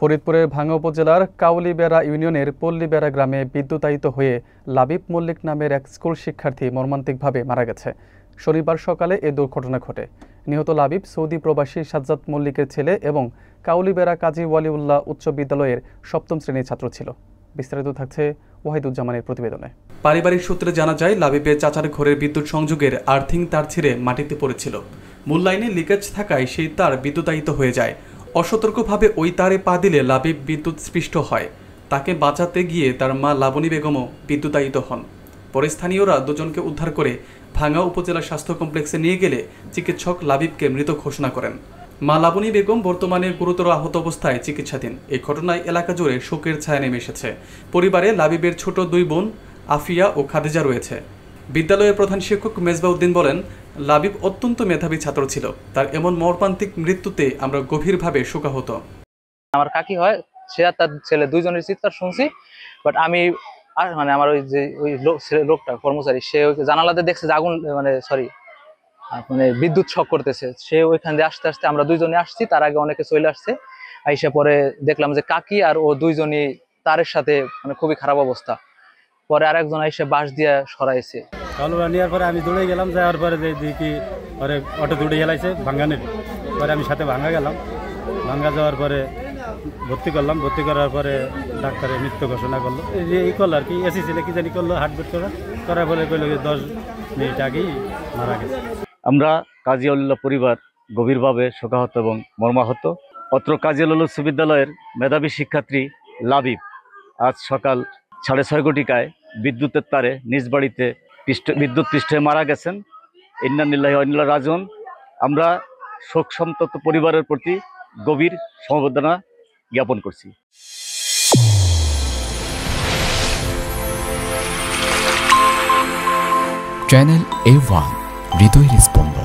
ফরিদপুরের ভাঙ্গা উপজেলার কাউলিবেড়া ইউনিয়নের পল্লীবেড়া গ্রামে বিদ্যুতায়িত হয়ে লাবিব মল্লিক নামের এক স্কুল শিক্ষার্থী মর্মান্তিকভাবে মারা গেছে। শনিবার সকালে এ দুর্ঘটনা ঘটে। নিহত লাবিব সৌদি প্রবাসী সাজ্জাদ মল্লিকের ছেলে এবং কাউলিবেড়া কাজী ওয়ালিউল্লাহ উচ্চ বিদ্যালয়ের ৭ম শ্রেণীর ছাত্র ছিল। বিস্তারিত থাকছে ওয়াহিদুজ্জামানের প্রতিবেদনে। পারিবারিক সূত্রে জানা যায়, লাবিবের চাচার ঘরের বিদ্যুৎ সংযোগের আর্থিং তার ছিঁড়ে মাটিতে পড়েছিল। মূল লাইনে লিকেজ থাকায় সেই তার বিদ্যুতায়িত হয়ে যায়। অসতর্কভাবে ওই তারে পা দিলে লাবিব বিদ্যুৎ স্পৃষ্ট হয়। তাকে বাঁচাতে গিয়ে তার মা লাবণী বেগমও বিদ্যুতায়িত হন। পরে স্থানীয়রা দুজনকে উদ্ধার করে ভাঙ্গা উপজেলা স্বাস্থ্য কমপ্লেক্সে নিয়ে গেলে চিকিৎসক লাবিবকে মৃত ঘোষণা করেন। মা লাবণী বেগম বর্তমানে গুরুতর আহত অবস্থায় চিকিৎসাধীন। এই ঘটনায় এলাকা জুড়ে শোকের ছায়া নেমে এসেছে। পরিবারে লাবিবের ছোট 2 বোন আফিয়া ও খাদিজা রয়েছে। বিদ্যালয়ের প্রধান শিক্ষক মেজবাউদ্দিন বলেন, লাবিব অত্যন্ত মেধাবী ছাত্র ছিল। তার এমন মর্মান্তিক মৃত্যুতে আমরা গভীরভাবে শোকাহত। আমার কাকি হয়, সে আর তার ছেলে দুইজনের চিৎকার শুনছি। বাট আমি আমার ওই লোকটা কর্মচারী, সে জানালাতে দেখছে যে আগুন বিদ্যুৎ শক করতেছে। সে ওইখান দিয়ে আস্তে আস্তে আমরা দুইজনে আসছি, তার আগে অনেকে চলে আসছে। আইসা পরে দেখলাম যে কাকি আর ও দুইজনই তারের সাথে খুবই খারাপ অবস্থা। পরে আরেকজন এসে বাঁশ দিয়ে সরাইছে। নেওয়ার পরে আমি দৌড়ে গেলাম, যাওয়ার পরে দেখি পরে অটো দৌড়ে গেলাইছে ভাঙ্গানের। পরে আমি সাথে ভাঙ্গা গেলাম, ভাঙ্গা যাওয়ার পরে ভর্তি করলাম। ভর্তি করার পরে ডাক্তারের মৃত্যু ঘোষণা করলো। এই করলো আর কি, এসি ছিল কি জানি করলো, হার্টবিট করার পরে কইল 10 মিনিট আগেই মারা গেছে। আমরা কাজী ওয়ালিউল্লাহ পরিবার গভীরভাবে শোকাহত এবং মর্মাহত। অত্র কাজী ওয়ালিউল্লাহ উচ্চ বিদ্যালয়ের মেধাবী শিক্ষার্থী লাবিব আজ সকাল 6:30 ঘটিকায় বিদ্যুতের তারে নিজ বাড়িতে বিদ্যুৎ পৃষ্ঠে মারা গেছেন। ইন্না লিল্লাহি ওয়া ইন্না ইলাইহি রাজিউন। আমরা শোক সন্তপ্ত পরিবারের প্রতি গভীর সমবেদনা জ্ঞাপন করছি। চ্যানেল A1 হৃদয়ের স্পন্দন।